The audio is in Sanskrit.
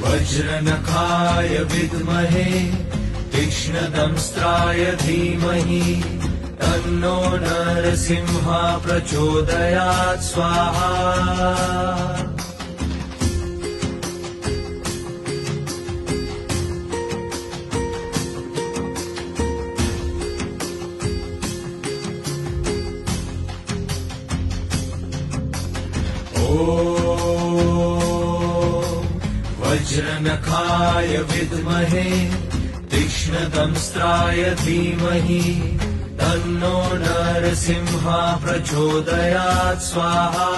वज्रनखाय विद्महे तीक्ष्णदंष्ट्राय धीमहि तन्नो नरसिंहः प्रचोदयात् स्वाहा। वज्रनखाय विद्महे तीक्ष्णदंष्ट्राय धीमहि तन्नो नरसिंहः प्रचोदयात् स्वाहा।